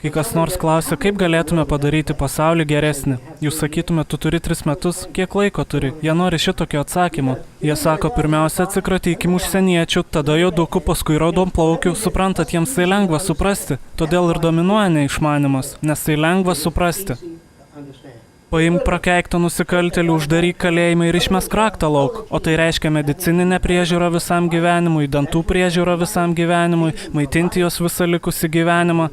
Kai kas nors klausia, kaip galėtume padaryti pasaulį geresnį. Jūs sakytume, tu turi 3 metus, kiek laiko turi? Jie nori šitokio atsakymo. Jie sako, pirmiausia atsikratykim užsieniečių, tada juodukų, paskui raudonplaukių. Suprantat, jiems tai lengva suprasti. Todėl ir dominuoja neišmanimas, nes tai lengva suprasti. Paimk prakeiktą nusikaltėlių, uždaryk kalėjimą ir išmesk raktą lauk. O tai reiškia medicininę priežiūrą visam gyvenimui, dantų priežiūrą visam gyvenimui, maitinti jos visą likusį gyvenimą.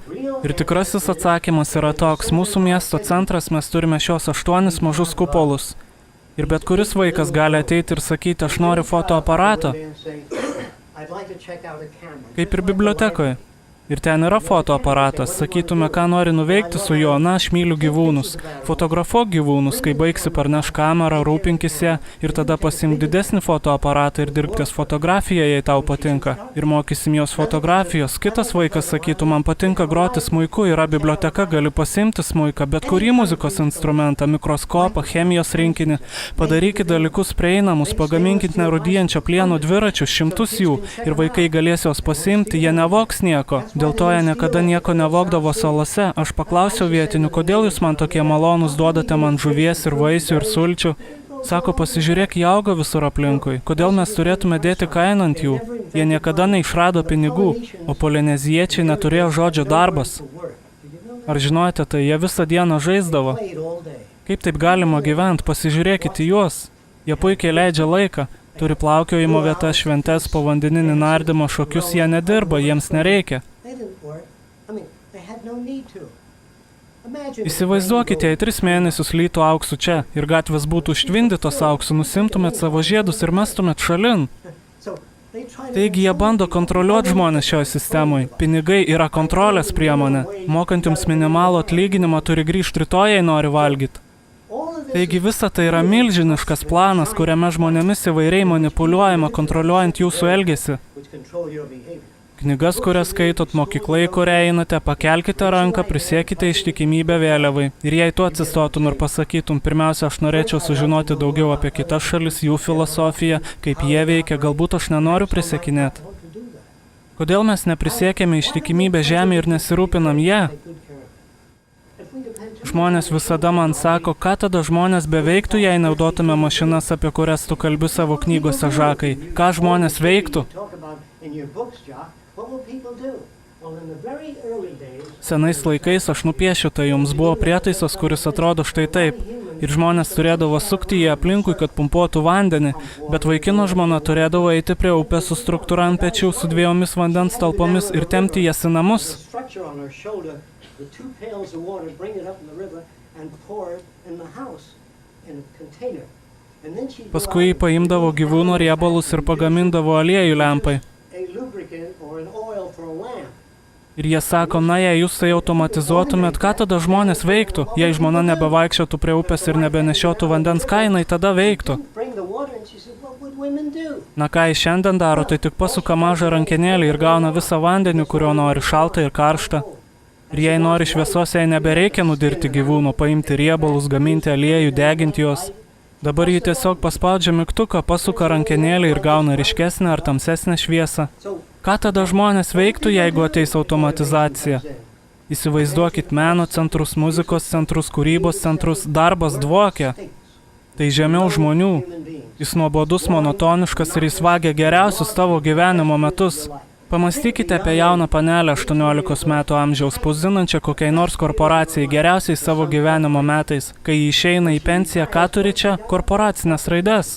Ir tikrasis atsakymas yra toks, mūsų miesto centras mes turime šios 8 mažus kupolus. Ir bet kuris vaikas gali ateiti ir sakyti, aš noriu fotoaparato. Kaip ir bibliotekoje. Ir ten yra fotoaparatas, sakytume, ką nori nuveikti su juo, na, aš myliu gyvūnus. Fotografuok gyvūnus, kai baigsi parneš kamerą, rūpinkis ją ir tada pasimk didesnį fotoaparatą ir dirbk ties fotografiją, jei tau patinka. Ir mokysim jos fotografijos. Kitas vaikas sakytų, man patinka groti smuiku, yra biblioteka, gali pasimti smuiką, bet kurį muzikos instrumentą, mikroskopą, chemijos rinkinį. Padarykit dalykus prieinamus, pagaminkit nerūdyjančio plieno dviračių, 100 jų, ir vaikai galės jos pasimti, jie nevoks nieko. Dėl to jie niekada nieko nevogdavo salose. Aš paklausiau vietinių, kodėl jūs man tokie malonūs duodate man žuvies ir vaisių ir sulčių. Sako, pasižiūrėk, jie auga visur aplinkui. Kodėl mes turėtume dėti kainą ant jų? Jie niekada neišrado pinigų, o polineziečiai neturėjo žodžio darbas. Ar žinote, tai jie visą dieną žaisdavo? Kaip taip galima gyventi? Pasižiūrėkite į juos. Jie puikiai leidžia laiką. Turi plaukiojimo vietas, šventes, povandeninį nardymą, šokius, jie nedirba, jiems nereikia. Įsivaizduokite, jei 3 mėnesius lytų auksų čia ir gatvės būtų užtvindytos auksų, nusimtumėt savo žiedus ir mestumėt šalin. Taigi jie bando kontroliuoti žmonės šioje sistemoje. Pinigai yra kontrolės priemonė. Mokant jums minimalų atlyginimą turi grįžti rytoj, jei nori valgyti. Taigi visa tai yra milžiniškas planas, kuriame žmonėmis įvairiai manipuliuojama, kontroliuojant jūsų elgesį. Knygas, kurias skaitot, mokyklai, kurią einate, pakelkite ranką, prisiekite ištikimybę vėliavai. Ir jei tu atsistotum ir pasakytum, pirmiausia, aš norėčiau sužinoti daugiau apie kitas šalis, jų filosofiją, kaip jie veikia, galbūt aš nenoriu prisiekinėti. Kodėl mes neprisiekėme ištikimybę žemė ir nesirūpinam ją? Žmonės visada man sako, ką tada žmonės beveiktų, jei naudotume mašinas, apie kurias tu kalbi savo knygose, Žakai. Ką žmonės veiktų? Senais laikais aš nupiešiu, tai jums buvo prietaisas, kuris atrodo štai taip. Ir žmonės turėdavo sukti jį aplinkui, kad pumpuotų vandenį, bet vaikino žmona turėdavo eiti prie upės su struktūra ant pečių, su 2 vandens talpomis ir tempti jas į namus. Paskui jį paimdavo gyvūno riebalus ir pagamindavo aliejų lempai. Ir jie sako, na, jei jūs tai automatizuotumėt, ką tada žmonės veiktų? Jei žmona nebevaikščiotų prie upės ir nebenešiotų vandens, ką jinai tada veiktų? Na ką jis šiandien daro, tai tik pasuka mažą rankenėlį ir gauna visą vandenį, kurio nori, šaltą ir karštą. Ir jei nori šviesos, jai nebereikia nudirti gyvūno, paimti riebalus, gaminti aliejų, deginti juos. Dabar jį tiesiog paspaudžia mygtuką, pasuka rankenėlį ir gauna ryškesnę ar tamsesnę šviesą. Ką tada žmonės veiktų, jeigu ateis automatizacija? Įsivaizduokit meno centrus, muzikos centrus, kūrybos centrus, darbas dvokia. Tai žemiau žmonių. Jis nuobodus, monotoniškas ir jis vagia geriausius tavo gyvenimo metus. Pamastykite apie jauną panelę 18 metų amžiaus, spausdinančią kokiai nors korporacijai geriausiai savo gyvenimo metais. Kai jį išeina į pensiją, ką turi čia? Korporacinės raides.